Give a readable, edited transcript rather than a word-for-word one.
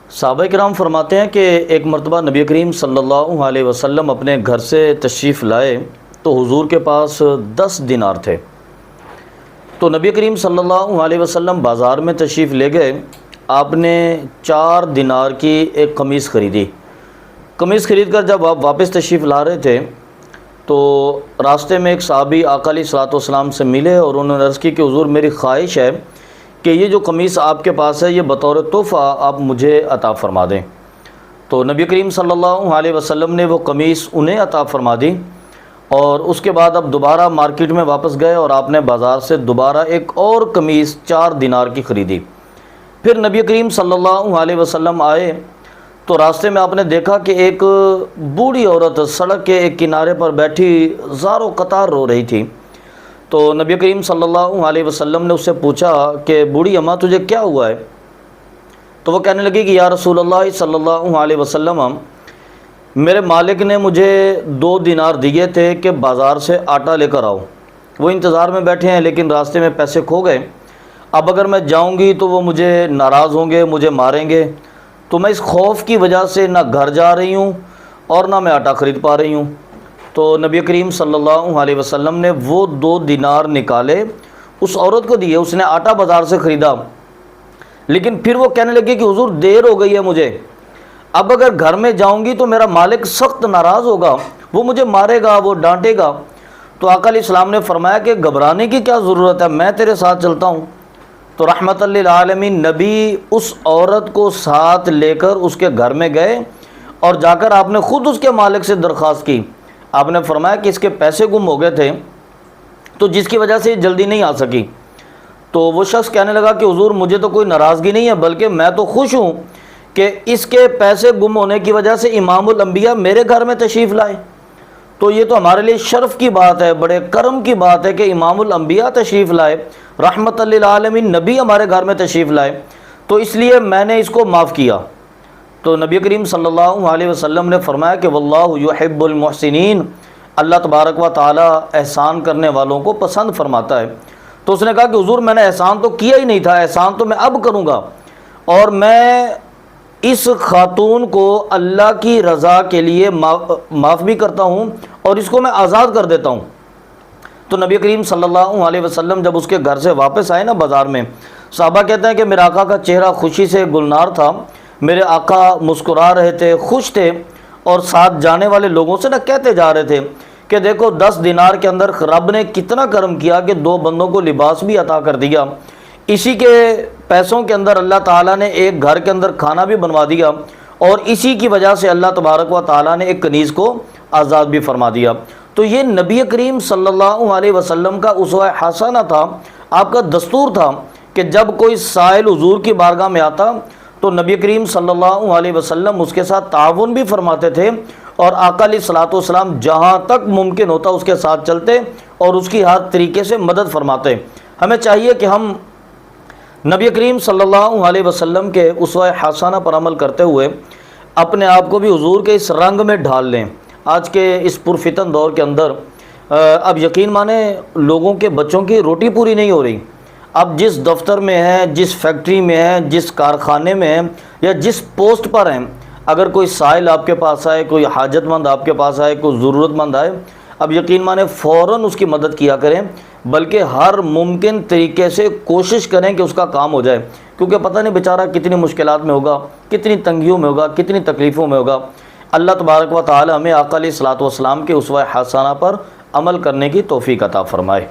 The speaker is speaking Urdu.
صحابہ کرام فرماتے ہیں کہ ایک مرتبہ نبی کریم صلی اللہ علیہ وسلم اپنے گھر سے تشریف لائے تو حضور کے پاس 10 دینار تھے۔ تو نبی کریم صلی اللہ علیہ وسلم بازار میں تشریف لے گئے۔ آپ نے 4 دینار کی ایک قمیص خریدی۔ قمیص خرید کر جب آپ واپس تشریف لا رہے تھے تو راستے میں ایک صحابی آقا علیہ الصلوۃ والسلام سے ملے اور انہوں نے عرض کی کہ حضور میری خواہش ہے کہ یہ جو قمیص آپ کے پاس ہے یہ بطور تحفہ آپ مجھے عطا فرما دیں۔ تو نبی کریم صلی اللہ علیہ وسلم نے وہ قمیص انہیں عطا فرما دی، اور اس کے بعد اب دوبارہ مارکیٹ میں واپس گئے اور آپ نے بازار سے دوبارہ ایک اور قمیص 4 دینار کی خریدی۔ پھر نبی کریم صلی اللہ علیہ وسلم آئے تو راستے میں آپ نے دیکھا کہ ایک بوڑھی عورت سڑک کے ایک کنارے پر بیٹھی زار و قطار رو رہی تھی۔ تو نبی کریم صلی اللہ علیہ وسلم نے اس سے پوچھا کہ بوڑھی اماں تجھے کیا ہوا ہے؟ تو وہ کہنے لگی کہ یا رسول اللہ صلی اللہ علیہ وسلم، میرے مالک نے مجھے 2 دینار دیے تھے کہ بازار سے آٹا لے کر آؤ۔ وہ انتظار میں بیٹھے ہیں لیکن راستے میں پیسے کھو گئے۔ اب اگر میں جاؤں گی تو وہ مجھے ناراض ہوں گے، مجھے ماریں گے، تو میں اس خوف کی وجہ سے نہ گھر جا رہی ہوں اور نہ میں آٹا خرید پا رہی ہوں۔ تو نبی کریم صلی اللہ علیہ وسلم نے وہ 2 دینار نکالے اس عورت کو دیے۔ اس نے آٹا بازار سے خریدا، لیکن پھر وہ کہنے لگی کہ حضور دیر ہو گئی ہے مجھے، اب اگر گھر میں جاؤں گی تو میرا مالک سخت ناراض ہوگا، وہ مجھے مارے گا، وہ ڈانٹے گا۔ تو آقا علیہ السلام نے فرمایا کہ گھبرانے کی کیا ضرورت ہے، میں تیرے ساتھ چلتا ہوں۔ تو رحمت للعالمین نبی اس عورت کو ساتھ لے کر اس کے گھر میں گئے اور جا کر آپ نے خود اس کے مالک سے درخواست کی۔ آپ نے فرمایا کہ اس کے پیسے گم ہو گئے تھے تو جس کی وجہ سے یہ جلدی نہیں آ سکی۔ تو وہ شخص کہنے لگا کہ حضور مجھے تو کوئی ناراضگی نہیں ہے، بلکہ میں تو خوش ہوں کہ اس کے پیسے گم ہونے کی وجہ سے امام الانبیاء میرے گھر میں تشریف لائے۔ تو یہ تو ہمارے لیے شرف کی بات ہے، بڑے کرم کی بات ہے کہ امام الانبیاء تشریف لائے، رحمت للعالمین نبی ہمارے گھر میں تشریف لائے، تو اس لیے میں نے اس کو معاف کیا۔ تو نبی کریم صلی اللہ علیہ وسلم نے فرمایا کہ واللہ یحب المحسنین، اللہ تبارک و تعالی احسان کرنے والوں کو پسند فرماتا ہے۔ تو اس نے کہا کہ حضور میں نے احسان تو کیا ہی نہیں تھا، احسان تو میں اب کروں گا، اور میں اس خاتون کو اللہ کی رضا کے لیے معاف بھی کرتا ہوں اور اس کو میں آزاد کر دیتا ہوں۔ تو نبی کریم صلی اللہ علیہ وسلم جب اس کے گھر سے واپس آئے نا بازار میں، صحابہ کہتے ہیں کہ میرے آقا کا چہرہ خوشی سے گلنار تھا، میرے آقا مسکرا رہے تھے، خوش تھے، اور ساتھ جانے والے لوگوں سے کہتے جا رہے تھے کہ دیکھو 10 دینار کے اندر رب نے کتنا کرم کیا کہ 2 بندوں کو لباس بھی عطا کر دیا، اسی کے پیسوں کے اندر اللہ تعالیٰ نے ایک گھر کے اندر کھانا بھی بنوا دیا، اور اسی کی وجہ سے اللہ تبارک و تعالیٰ نے ایک کنیز کو آزاد بھی فرما دیا۔ تو یہ نبی کریم صلی اللہ علیہ وسلم کا اسوہ حسنہ تھا، آپ کا دستور تھا کہ جب کوئی سائل حضور کی بارگاہ میں آتا تو نبی کریم صلی اللہ علیہ وسلم اس کے ساتھ تعاون بھی فرماتے تھے، اور آقا علیہ الصلوۃ والسلام جہاں تک ممکن ہوتا اس کے ساتھ چلتے اور اس کی ہر طریقے سے مدد فرماتے۔ ہمیں چاہیے کہ ہم نبی کریم صلی اللہ علیہ وسلم کے اسوہ حسنہ پر عمل کرتے ہوئے اپنے آپ کو بھی حضور کے اس رنگ میں ڈھال لیں۔ آج کے اس پرفتن دور کے اندر اب یقین مانیں لوگوں کے بچوں کی روٹی پوری نہیں ہو رہی۔ اب جس دفتر میں ہیں، جس فیکٹری میں ہیں، جس کارخانے میں ہیں، یا جس پوسٹ پر ہیں، اگر کوئی سائل آپ کے پاس آئے، کوئی حاجت مند آپ کے پاس آئے، کوئی ضرورت مند آئے، اب یقین مانیں فوراً اس کی مدد کیا کریں، بلکہ ہر ممکن طریقے سے کوشش کریں کہ اس کا کام ہو جائے، کیونکہ پتہ نہیں بیچارہ کتنی مشکلات میں ہوگا، کتنی تنگیوں میں ہوگا، کتنی تکلیفوں میں ہوگا۔ اللہ تبارک و تعالی ہمیں آقا علیہ الصلوۃ والسلام کے اسوہ حسنہ پر عمل کرنے کی توفیق عطا فرمائے۔